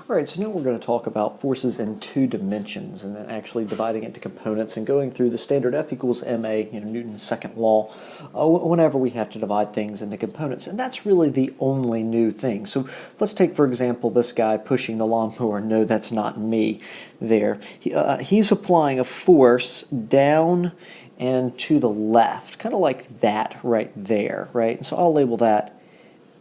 All right, so now we're going to talk about forces in two dimensions and then actually dividing it into components and going through the standard F equals ma, Newton's second law, whenever we have to divide things into components. And that's really the only new thing. So let's take, for example, this guy pushing the lawnmower. No, that's not me there. He's applying a force down and to the left, kind of like that right there, right? And so I'll label that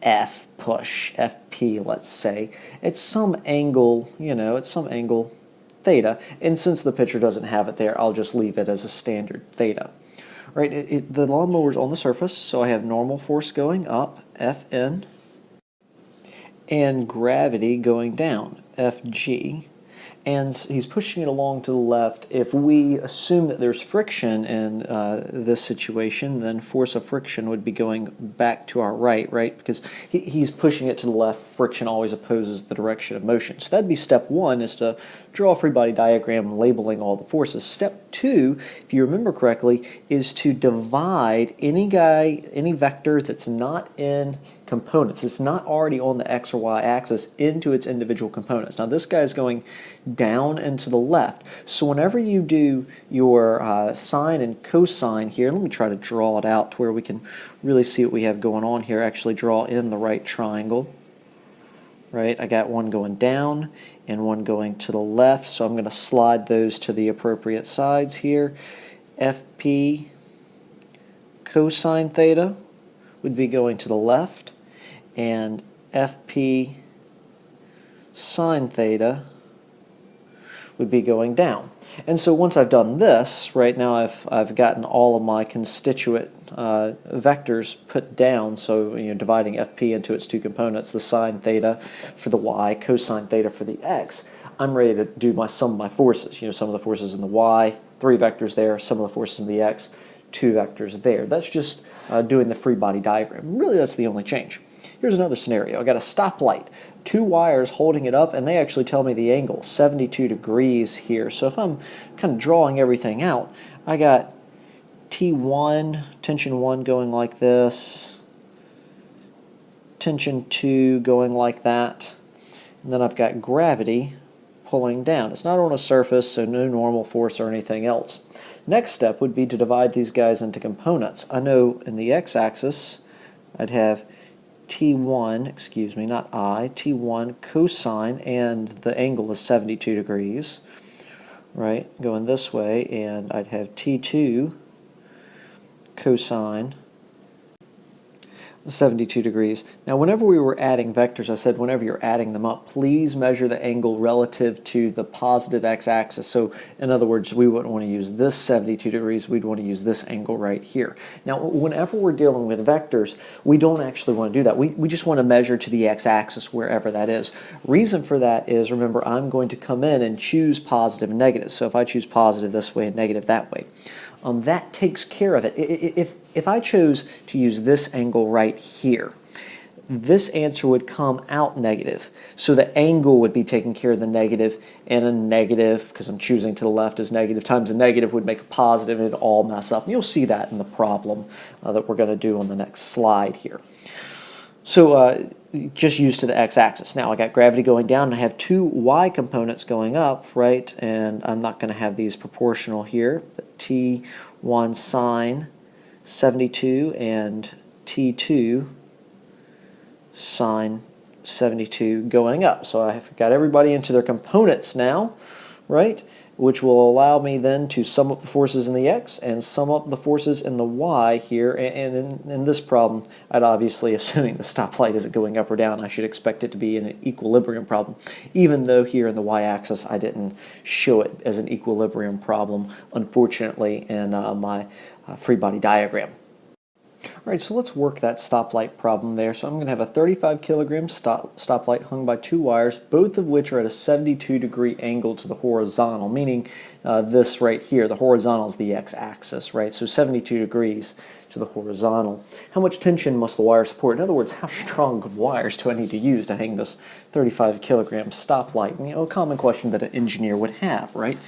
F push, FP, let's say. It's some angle, it's some angle theta. And since the picture doesn't have it there, I'll just leave it as a standard theta. Right, the lawnmower's on the surface, so I have normal force going up, Fn, and gravity going down, Fg. And he's pushing it along to the left. If we assume that there's friction in this situation, then force of friction would be going back to our right, Because he's pushing it to the left. Friction always opposes the direction of motion. So that'd be step one, is to draw a free body diagram labeling all the forces. Step two, if you remember correctly, is to divide any vector that's not in components, it's not already on the x or y axis, into its individual components. Now this guy is going down and to the left. So whenever you do your sine and cosine here, let me try to draw it out to where we can really see what we have going on here. Actually draw in the right triangle. Right, I got one going down and one going to the left, so I'm going to slide those to the appropriate sides here. FP cosine theta would be going to the left, and FP sine theta would be going down. And so once I've done this, right now I've gotten all of my constituent vectors put down, so dividing FP into its two components, the sine theta for the y, cosine theta for the x, I'm ready to do my sum of my forces. Some of the forces in the y, 3 vectors there, some of the forces in the x, 2 vectors there. That's just doing the free body diagram. Really, that's the only change. Here's another scenario. I got a stoplight, 2 wires holding it up, and they actually tell me the angle, 72 degrees here. So if I'm kind of drawing everything out, I got T1, tension 1 going like this, tension 2 going like that, and then I've got gravity pulling down. It's not on a surface, so no normal force or anything else. Next step would be to divide these guys into components. I know in the x-axis I'd have T1, excuse me, not I, T1 cosine, and the angle is 72 degrees, right, going this way, and I'd have T2 cosine, 72 degrees. Now whenever we were adding vectors, I said whenever you're adding them up, please measure the angle relative to the positive x-axis. So in other words, we wouldn't want to use this 72 degrees, we'd want to use this angle right here. Now whenever we're dealing with vectors, we don't actually want to do that. We just want to measure to the x-axis wherever that is. Reason for that is, remember, I'm going to come in and choose positive and negative. So if I choose positive this way and negative that way, that takes care of it. If I chose to use this angle right here, this answer would come out negative. So the angle would be taking care of the negative, and a negative, because I'm choosing to the left, is negative times a negative would make a positive, and it'd all mess up. And you'll see that in the problem that we're going to do on the next slide here. So just used to the x-axis. Now I got gravity going down, and I have 2 y components going up, right? And I'm not going to have these proportional here, but T1 sine 72 and T2 sine 72 going up. So I've got everybody into their components now, right? Which will allow me then to sum up the forces in the x and sum up the forces in the y here. And in this problem, I'd obviously, assuming the stoplight isn't going up or down, I should expect it to be an equilibrium problem, even though here in the y-axis I didn't show it as an equilibrium problem, unfortunately, in my free body diagram. All right, so let's work that stoplight problem there. So I'm going to have a 35 kilogram stoplight hung by 2 wires, both of which are at a 72 degree angle to the horizontal, meaning this right here, the horizontal is the x-axis, right? So 72 degrees to the horizontal. How much tension must the wire support? In other words, how strong of wires do I need to use to hang this 35 kilogram stoplight? A common question that an engineer would have, right?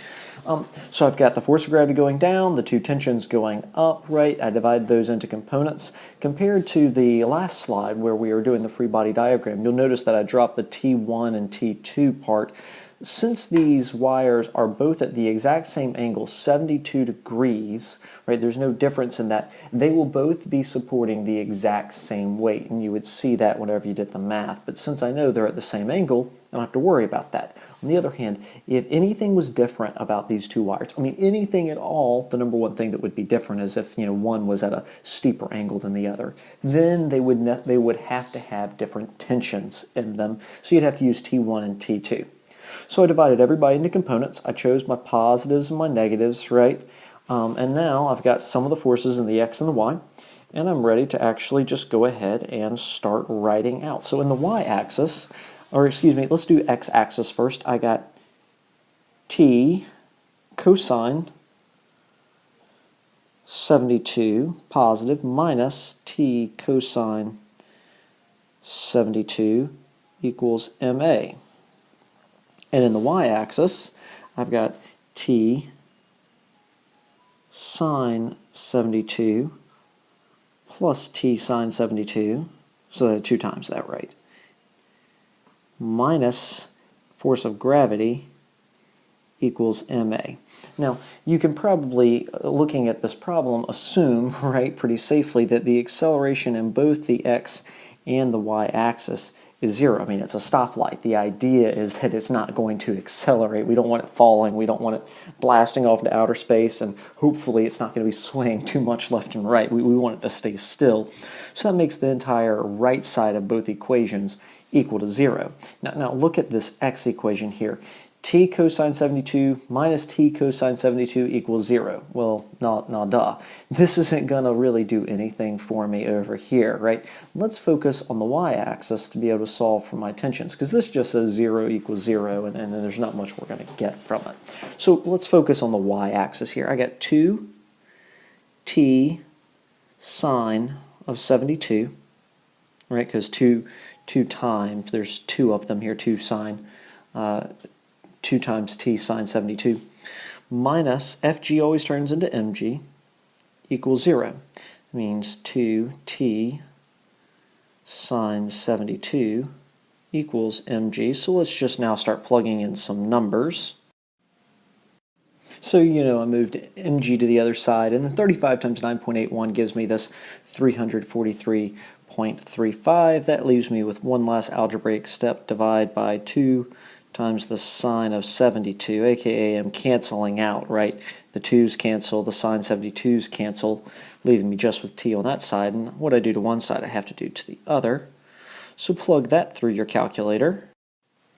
So I've got the force of gravity going down, the 2 tensions going up, right? I divide those into components. components. Compared to the last slide where we were doing the free body diagram, you'll notice that I dropped the T1 and T2 part. Since these wires are both at the exact same angle, 72 degrees, right, there's no difference in that, they will both be supporting the exact same weight, and you would see that whenever you did the math. But since I know they're at the same angle, I don't have to worry about that. On the other hand, if anything was different about these two wires, I mean anything at all, the number one thing that would be different is if one was at a steeper angle than the other. Then they would have to have different tensions in them, so you'd have to use T1 and T2. So I divided everybody into components. I chose my positives and my negatives, right? And now I've got some of the forces in the X and the Y, and I'm ready to actually just go ahead and start writing out. So in the Y-axis, or excuse me, let's do X-axis first. I got T cosine 72 positive minus T cosine 72 equals MA. And in the y-axis, I've got T sine 72 plus T sine 72, so 2 times that, right, minus force of gravity equals MA. Now, you can probably, looking at this problem, assume, right, pretty safely that the acceleration in both the x and the y-axis is 0. I mean, it's a stoplight. The idea is that it's not going to accelerate. We don't want it falling. We don't want it blasting off into outer space, and hopefully it's not going to be swaying too much left and right. We want it to stay still. So that makes the entire right side of both equations equal to 0. Now look at this x equation here. T cosine 72 minus T cosine 72 equals 0. Well, duh. This isn't going to really do anything for me over here, right? Let's focus on the y-axis to be able to solve for my tensions, because this just says 0 equals 0, and then there's not much we're going to get from it. So let's focus on the y-axis here. I got 2T sine of 72, right? Because two times, there's 2 of them here, 2 sine, 2 times T sine 72, minus FG always turns into MG, equals 0. That means 2T sine 72 equals MG. So let's just now start plugging in some numbers. So, I moved MG to the other side, and then 35 times 9.81 gives me this 343.35. That leaves me with one last algebraic step, divide by 2 times the sine of 72, aka I'm canceling out, right? The 2's cancel, the sine 72's cancel, leaving me just with t on that side, and what I do to one side I have to do to the other. So plug that through your calculator,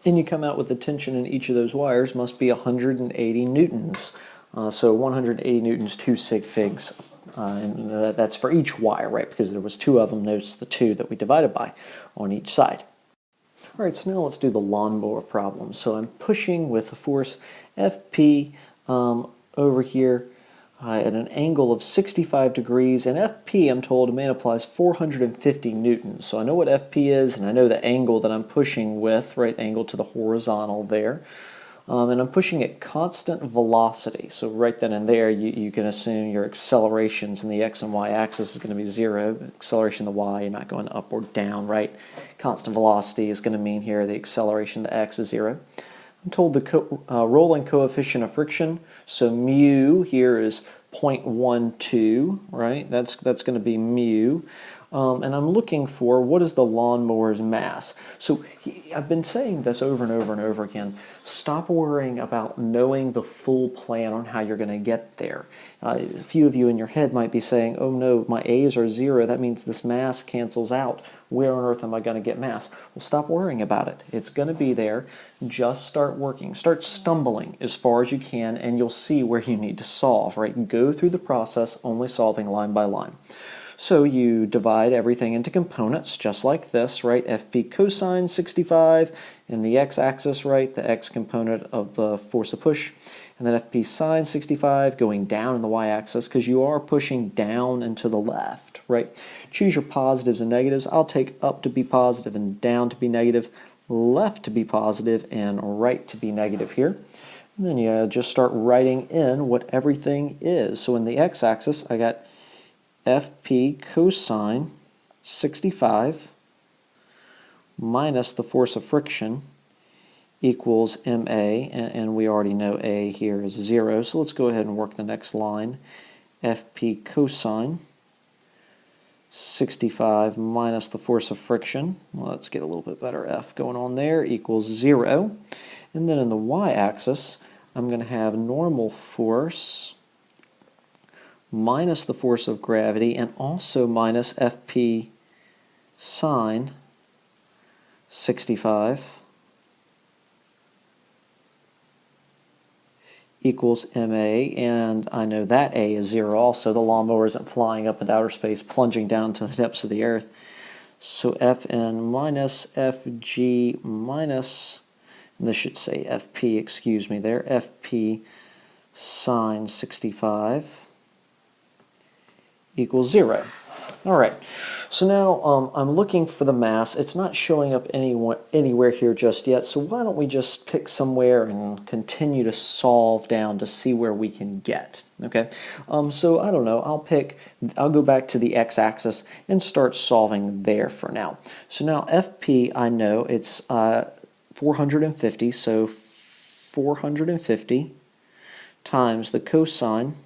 and you come out with the tension in each of those wires must be 180 newtons. So 180 newtons, 2 sig figs, and that's for each wire, right? Because there was 2 of them, notice the 2 that we divided by on each side. All right, so now let's do the lawnmower problem. So I'm pushing with a force FP over here at an angle of 65 degrees, and FP, I'm told, a man applies 450 newtons. So I know what FP is, and I know the angle that I'm pushing with, right, angle to the horizontal there. And I'm pushing at constant velocity. So right then and there, you can assume your accelerations in the x and y axis is going to be 0. Acceleration in the y, you're not going up or down, right? Constant velocity is going to mean here the acceleration in the x is 0. I'm told the rolling coefficient of friction, so mu here is 0.12, right? That's going to be mu. And I'm looking for what is the lawnmower's mass. So I've been saying this over and over and over again. Stop worrying about knowing the full plan on how you're going to get there. A few of you in your head might be saying, oh no, my A's are 0. That means this mass cancels out. Where on earth am I going to get mass? Well, stop worrying about it. It's going to be there. Just start working. Start stumbling as far as you can, and you'll see where you need to solve, right? Go through the process, only solving line by line. So you divide everything into components, just like this, right? FP cosine 65 in the x-axis, right? The x component of the force of push. And then FP sine 65 going down in the y-axis, because you are pushing down and to the left, right? Choose your positives and negatives. I'll take up to be positive and down to be negative, left to be positive and right to be negative here. And then you just start writing in what everything is. So in the x-axis, I got Fp cosine 65 minus the force of friction equals ma, and we already know a here is 0, so let's go ahead and work the next line. Fp cosine 65 minus the force of friction, well, let's get a little bit better F going on there, equals 0. And then in the y-axis, I'm going to have normal force minus the force of gravity and also minus Fp sine 65 equals ma, and I know that a is 0 also. The lawnmower isn't flying up into outer space, plunging down to the depths of the earth. So Fn minus Fg minus, and this should say Fp, excuse me there, Fp sine 65 equals 0. All right, so now I'm looking for the mass. It's not showing up anywhere here just yet, so why don't we just pick somewhere and continue to solve down to see where we can get, okay? So I don't know, I'll go back to the x-axis and start solving there for now. So now Fp, I know it's 450, so 450 times the cosine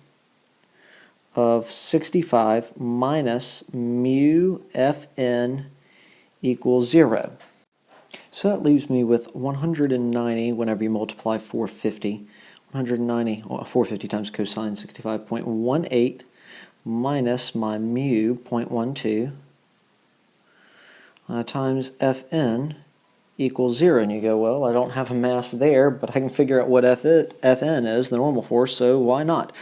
of 65 minus mu Fn equals 0. So that leaves me with 190 whenever you multiply 450. 190, 450 times cosine 65.18 minus my mu 0.12 times Fn equals 0. And you go, well, I don't have a mass there, but I can figure out what Fn is, the normal force, so why not?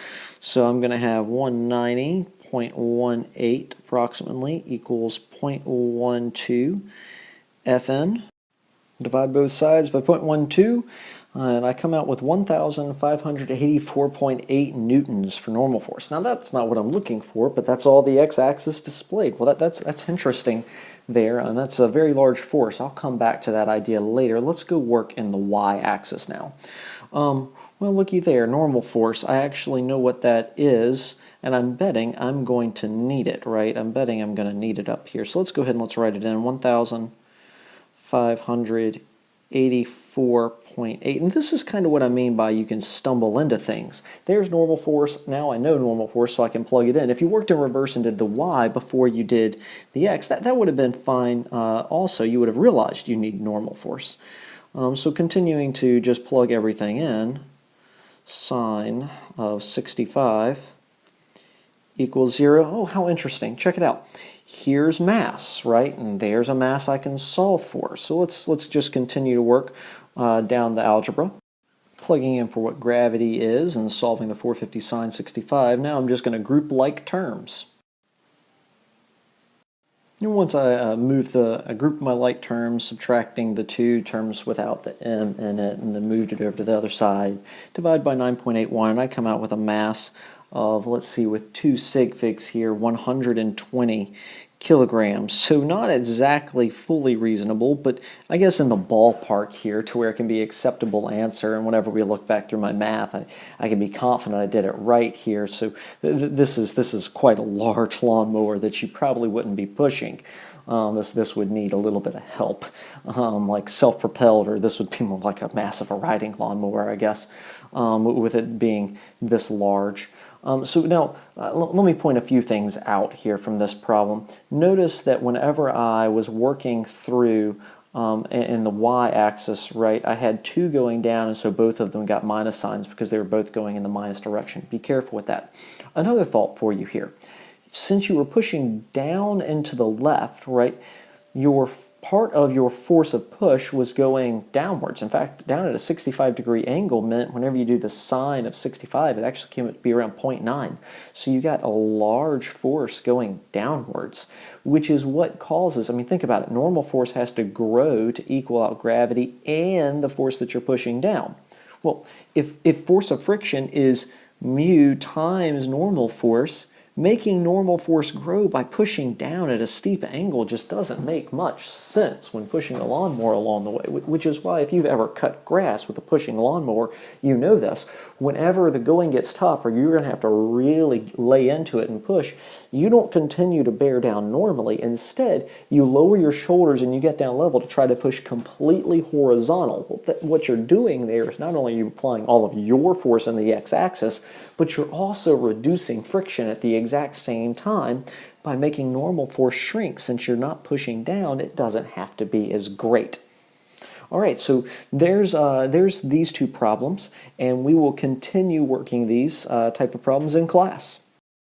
So I'm going to have 190.18 approximately equals 0.12 Fn. Divide both sides by 0.12, and I come out with 1,584.8 newtons for normal force. Now that's not what I'm looking for, but that's all the x-axis displayed. Well, that's interesting there, and that's a very large force. I'll come back to that idea later. Let's go work in the y-axis now. Well, looky there, normal force. I actually know what that is, and I'm betting I'm going to need it, right? I'm betting I'm going to need it up here. So let's go ahead and let's write it in, 1,584.8. And this is kind of what I mean by you can stumble into things. There's normal force. Now I know normal force, so I can plug it in. If you worked in reverse and did the y before you did the x, that would have been fine. Also, you would have realized you need normal force. So continuing to just plug everything in, sine of 65 equals 0. Oh, how interesting. Check it out. Here's mass, right? And there's a mass I can solve for. So let's just continue to work down the algebra. Plugging in for what gravity is and solving the 450 sine 65. Now I'm just going to group like terms. And once I group my like terms, subtracting the two terms without the m in it, and then moved it over to the other side, divide by 9.81, and I come out with a mass of, let's see, with two sig figs here, 120 kilograms. So not exactly fully reasonable, but I guess in the ballpark here to where it can be an acceptable answer. And whenever we look back through my math, I can be confident I did it right here. So this is quite a large lawnmower that you probably wouldn't be pushing. This would need a little bit of help, like self-propelled, or this would be more like a massive riding lawnmower, I guess, with it being this large. So now, let me point a few things out here from this problem. Notice that whenever I was working through in the y-axis, right, I had two going down, and so both of them got minus signs because they were both going in the minus direction. Be careful with that. Another thought for you here. Since you were pushing down and to the left, right, your part of your force of push was going downwards. In fact, down at a 65-degree angle meant whenever you do the sine of 65, it actually came up to be around 0.9. So you got a large force going downwards, which is what causes, I mean, think about it, normal force has to grow to equal out gravity and the force that you're pushing down. Well, if force of friction is mu times normal force, Making normal force grow by pushing down at a steep angle just doesn't make much sense when pushing a lawnmower along the way, which is why if you've ever cut grass with a pushing lawnmower, you know this. Whenever the going gets tough or you're going to have to really lay into it and push, you don't continue to bear down normally. Instead, you lower your shoulders and you get down level to try to push completely horizontal. What you're doing there is not only are you applying all of your force in the x-axis, but you're also reducing friction at the exact same time by making normal force shrink. Since you're not pushing down, it doesn't have to be as great. All right, so there's these two problems, and we will continue working these type of problems in class.